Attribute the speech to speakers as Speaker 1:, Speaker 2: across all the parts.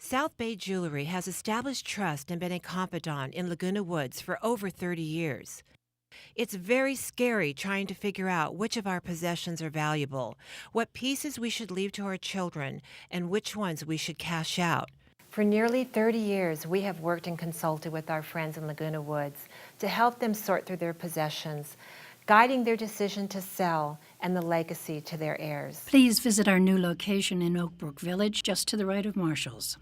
Speaker 1: South Bay Jewelry has established trust and been a confidant in Laguna Woods for over 30 years. It's very scary trying to figure out which of our possessions are valuable, what pieces we should leave to our children, and which ones we should cash out. For nearly 30 years, we have worked and consulted with our friends in Laguna Woods to help them sort through their possessions, guiding their decision to sell and the legacy to their heirs.
Speaker 2: Please visit our new location in Oakbrook Village, just to the right of Marshall's.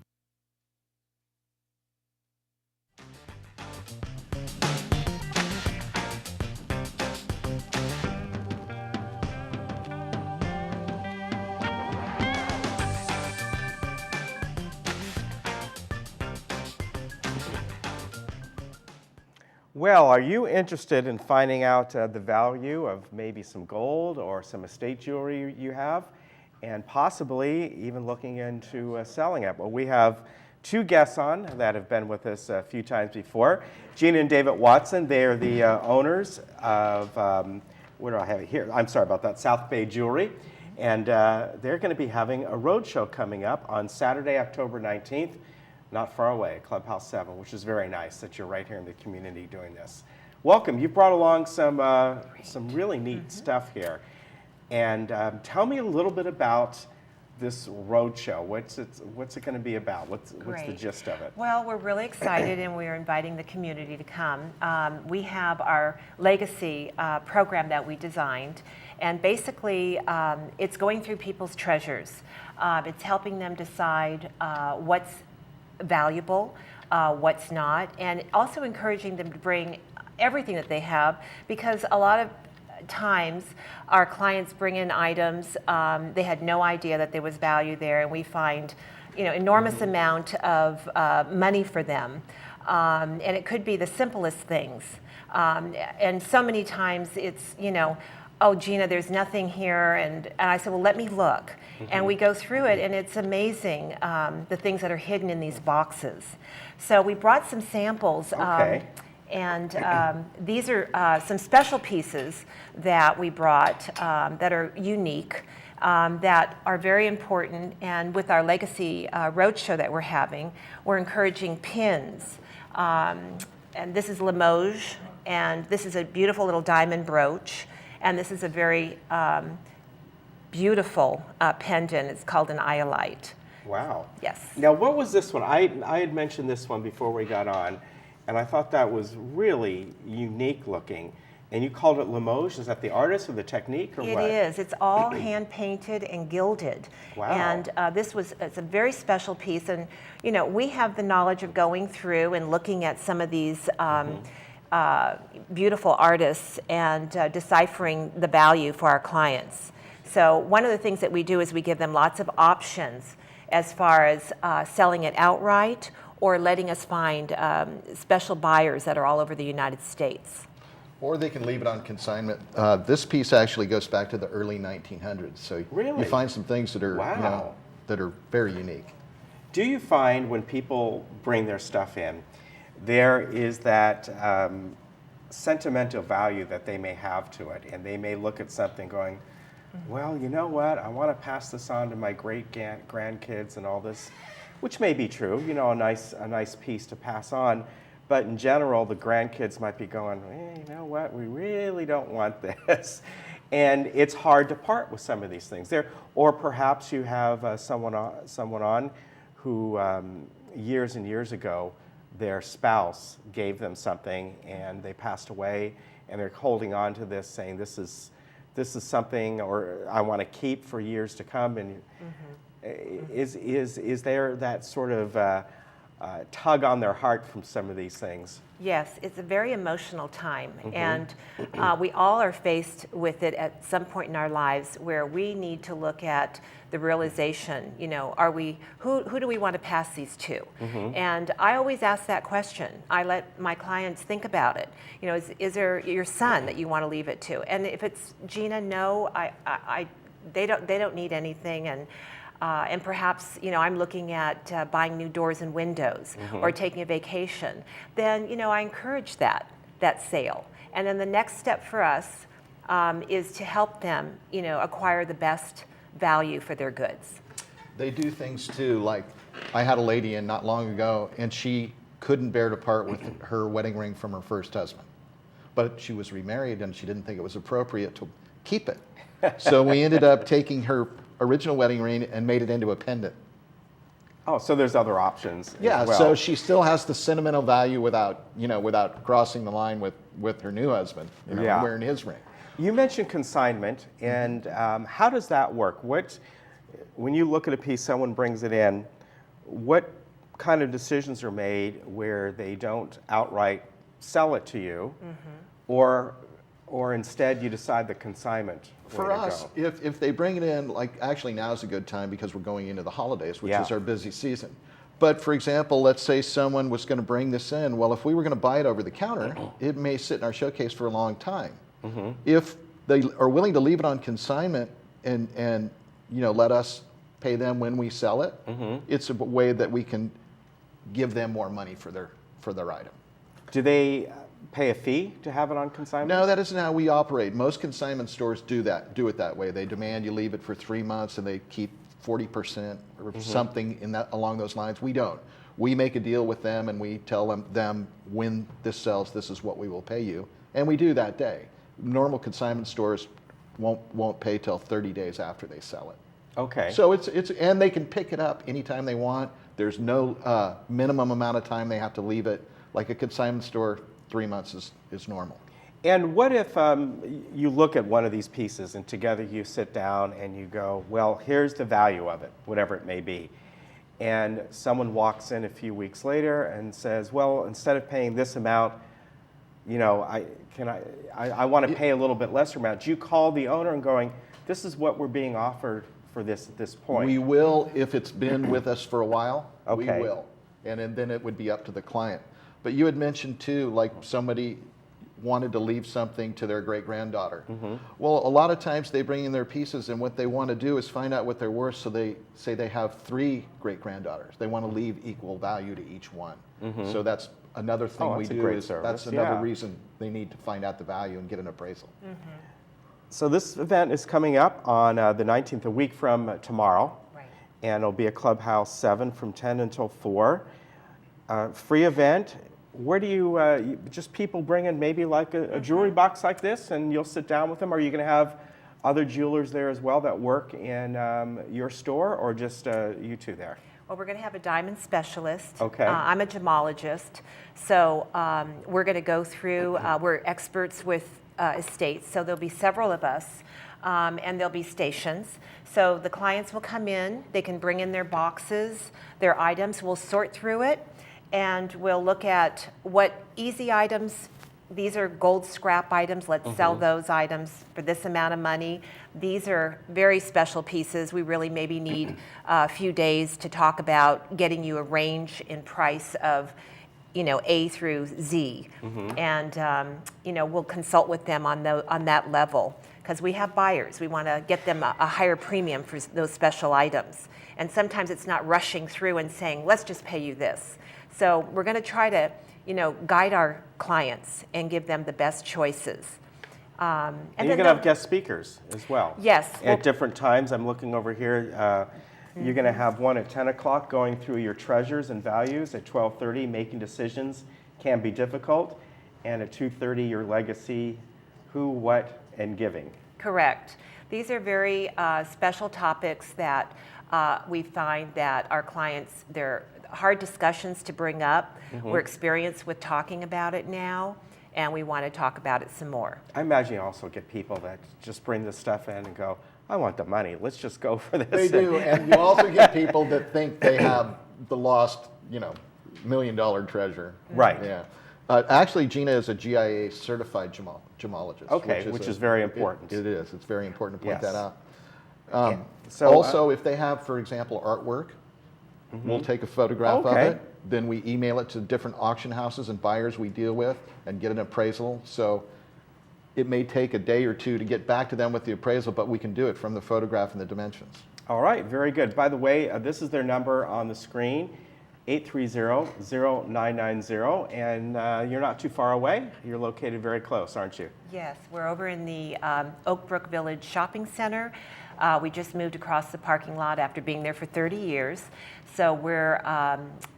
Speaker 3: Well, are you interested in finding out the value of maybe some gold or some estate jewelry you have, and possibly even looking into selling it? Well, we have two guests on that have been with us a few times before. Gina and David Watson, they are the owners of, where do I have it here? I'm sorry about that, South Bay Jewelry. And they're going to be having a roadshow coming up on Saturday, October 19th. Not far away, Clubhouse 7, which is very nice that you're right here in the community doing this. Welcome. You brought along some really neat stuff here. And tell me a little bit about this roadshow. What's it going to be about? What's the gist of it?
Speaker 1: Well, we're really excited, and we're inviting the community to come. We have our legacy program that we designed, and basically it's going through people's treasures. It's helping them decide what's valuable, what's not, and also encouraging them to bring everything that they have, because a lot of times our clients bring in items, they had no idea that there was value there, and we find enormous amount of money for them, and it could be the simplest things, and so many times it's oh, Gina, there's nothing here. And I said, well, let me look. And we go through it, and it's amazing the things that are hidden in these boxes. So we brought some samples.
Speaker 3: Okay.
Speaker 1: And these are some special pieces that we brought that are unique, that are very important. And with our legacy roadshow that we're having, we're encouraging pins. And this is Limoges, and this is a beautiful little diamond brooch. And this is a very beautiful pendant. It's called an Iolite.
Speaker 3: Wow.
Speaker 1: Yes.
Speaker 3: Now, what was this one? I had mentioned this one before we got on, and I thought that was really unique looking. And you called it Limoges. Is that the artist or the technique, or what?
Speaker 1: It is. It's all hand painted and gilded.
Speaker 3: Wow.
Speaker 1: And it's a very special piece. And we have the knowledge of going through and looking at some of these beautiful artists and deciphering the value for our clients. So one of the things that we do is we give them lots of options as far as selling it outright or letting us find special buyers that are all over the United States.
Speaker 4: Or they can leave it on consignment. This piece actually goes back to the early 1900s. So
Speaker 3: really?
Speaker 4: You find some things that are
Speaker 3: wow.
Speaker 4: That are very unique.
Speaker 3: Do you find when people bring their stuff in, there is that sentimental value that they may have to it, and they may look at something going, well, you know what, I want to pass this on to my great-grandkids and all this, which may be true, a nice piece to pass on, but in general, the grandkids might be going, you know what, we really don't want this. And it's hard to part with some of these things. Or perhaps you have someone on who years and years ago, their spouse gave them something and they passed away, and they're holding on to this, saying this is something, or I want to keep for years to come. And is there that sort of tug on their heart from some of these things?
Speaker 1: Yes, it's a very emotional time, and we all are faced with it at some point in our lives where we need to look at the realization, who do we want to pass these to? And I always ask that question. I let my clients think about it. Is there your son that you want to leave it to? And if it's Gina, no, they don't need anything, and perhaps I'm looking at buying new doors and windows or taking a vacation, then I encourage that sale. And then the next step for us is to help them acquire the best value for their goods.
Speaker 4: They do things too, like I had a lady in not long ago, and she couldn't bear to part with her wedding ring from her first husband. But she was remarried, and she didn't think it was appropriate to keep it. So we ended up taking her original wedding ring and made it into a pendant.
Speaker 3: Oh, so there's other options
Speaker 4: Yeah,
Speaker 3: as well.
Speaker 4: so she still has the sentimental value without, without crossing the line with her new husband,
Speaker 3: Yeah.
Speaker 4: wearing his ring.
Speaker 3: You mentioned consignment, and how does that work? When you look at a piece, someone brings it in, what kind of decisions are made where they don't outright sell it to you, or instead you decide the consignment way
Speaker 4: For
Speaker 3: to
Speaker 4: us,
Speaker 3: go?
Speaker 4: if they bring it in, like actually now is a good time because we're going into the holidays, which is our busy season. But for example, let's say someone was going to bring this in. Well, if we were going to buy it over the counter, it may sit in our showcase for a long time. If they are willing to leave it on consignment and let us pay them when we sell it, it's a way that we can give them more money for their item.
Speaker 3: Do they pay a fee to have it on consignment?
Speaker 4: No, that isn't how we operate. Most consignment stores do it that way. They demand you leave it for 3 months and they keep 40% or something along those lines. We don't. We make a deal with them and we tell them when this sells, this is what we will pay you, and we do that day. Normal consignment stores won't pay till 30 days after they sell it.
Speaker 3: Okay.
Speaker 4: So it's and they can pick it up anytime they want. There's no minimum amount of time they have to leave it. Like a consignment store, 3 months is normal.
Speaker 3: And what if you look at one of these pieces and together you sit down and you go, well, here's the value of it, whatever it may be. And someone walks in a few weeks later and says, well, instead of paying this amount, I want to pay a little bit lesser amount. Do you call the owner and going, this is what we're being offered for this at this point?
Speaker 4: We will if it's been with us for a while.
Speaker 3: Okay.
Speaker 4: We will. And then it would be up to the client. But you had mentioned too, like somebody wanted to leave something to their great-granddaughter. Well, a lot of times they bring in their pieces and what they want to do is find out what they're worth, so they say they have 3 great-granddaughters. They want to leave equal value to each one. So that's another thing we
Speaker 3: that's a
Speaker 4: do.
Speaker 3: great service,
Speaker 4: That's another
Speaker 3: yeah.
Speaker 4: reason they need to find out the value and get an appraisal.
Speaker 3: So this event is coming up on the 19th, a week from tomorrow.
Speaker 1: Right.
Speaker 3: And it'll be at Clubhouse 7 from 10 until 4. Free event. Where do you just people bring in maybe like a jewelry box like this and you'll sit down with them? Are you going to have other jewelers there as well that work in your store, or just you two there?
Speaker 1: Well, we're going to have a diamond specialist.
Speaker 3: Okay.
Speaker 1: I'm a gemologist, so we're going to go through, we're experts with estates, so there'll be several of us, and there'll be stations. So the clients will come in, they can bring in their boxes, their items, we'll sort through it, and we'll look at what easy items. These are gold scrap items. Let's sell those items for this amount of money. These are very special pieces. We really maybe need a few days to talk about getting you a range in price of, A through Z. And, we'll consult with them on that level, because we have buyers. We want to get them a higher premium for those special items. And sometimes it's not rushing through and saying, let's just pay you this. So we're going to try to guide our clients and give them the best choices.
Speaker 3: And you're going to have guest speakers as well.
Speaker 1: Yes.
Speaker 3: At different times. I'm looking over here. You're going to have one at 10 o'clock going through your treasures and values. At 12:30, making decisions can be difficult. And at 2:30, your legacy, who, what, and giving.
Speaker 1: Correct. These are very special topics that we find that our clients, they're hard discussions to bring up. We're experienced with talking about it now, and we want to talk about it some more.
Speaker 3: I imagine you also get people that just bring this stuff in and go, I want the money. Let's just go for this.
Speaker 4: They do, and you also get people that think they have the lost, $1 million treasure.
Speaker 3: Right.
Speaker 4: Yeah. Actually, Gina is a GIA certified gemologist.
Speaker 3: Okay, which is very important.
Speaker 4: It is. It's very important to point
Speaker 3: Yes.
Speaker 4: that out.
Speaker 3: So,
Speaker 4: Also, if they have, for example, artwork, we'll take a photograph
Speaker 3: Okay.
Speaker 4: of it. Then we email it to different auction houses and buyers we deal with and get an appraisal. So it may take a day or two to get back to them with the appraisal, but we can do it from the photograph and the dimensions.
Speaker 3: All right, very good. By the way, this is their number on the screen, 830-0990, and you're not too far away. You're located very close, aren't you?
Speaker 1: Yes, we're over in the Oak Brook Village Shopping Center. We just moved across the parking lot after being there for 30 years. So we're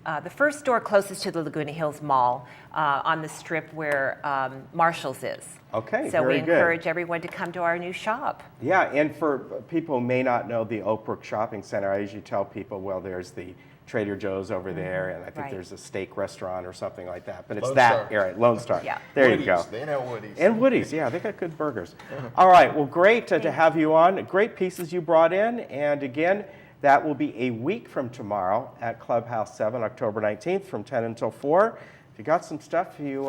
Speaker 1: the first store closest to the Laguna Hills Mall on the strip where Marshall's is.
Speaker 3: Okay,
Speaker 1: so
Speaker 3: very
Speaker 1: we
Speaker 3: good.
Speaker 1: encourage everyone to come to our new shop.
Speaker 3: Yeah, and for people who may not know the Oak Brook Shopping Center, I usually tell people, well, there's the Trader Joe's over there, and I think
Speaker 1: Right.
Speaker 3: there's a steak restaurant or something like that. But it's
Speaker 5: Lone
Speaker 3: that
Speaker 5: Star.
Speaker 3: area, Lone Star.
Speaker 1: Yeah.
Speaker 3: There
Speaker 5: Woody's.
Speaker 3: you go.
Speaker 5: They know Woody's.
Speaker 3: And Woody's, yeah, they got good burgers. All right, well, great to have you on. Great pieces you brought in. And again, that will be a week from tomorrow at Clubhouse 7, October 19th, from 10 until 4. If you got some stuff you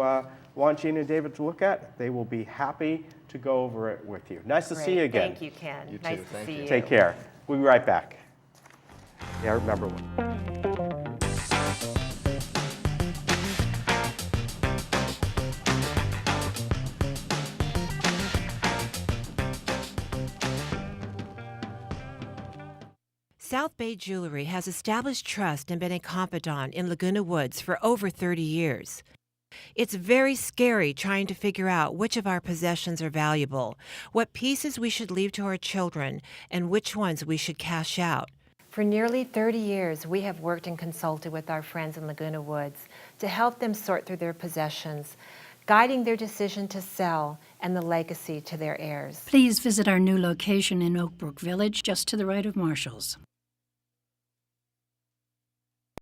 Speaker 3: want Gina and David to look at, they will be happy to go over it with you. Nice to see you again.
Speaker 1: Thank you, Ken.
Speaker 5: You
Speaker 1: nice
Speaker 5: too.
Speaker 1: to
Speaker 5: Thank
Speaker 1: see
Speaker 5: you.
Speaker 1: you.
Speaker 3: Take care. We'll be right back. Yeah, remember one.
Speaker 6: South Bay Jewelry has established trust and been a confidant in Laguna Woods for over 30 years. It's very scary trying to figure out which of our possessions are valuable, what pieces we should leave to our children, and which ones we should cash out.
Speaker 1: For nearly 30 years, we have worked and consulted with our friends in Laguna Woods to help them sort through their possessions, guiding their decision to sell and the legacy to their heirs.
Speaker 2: Please visit our new location in Oak Brook Village, just to the right of Marshall's.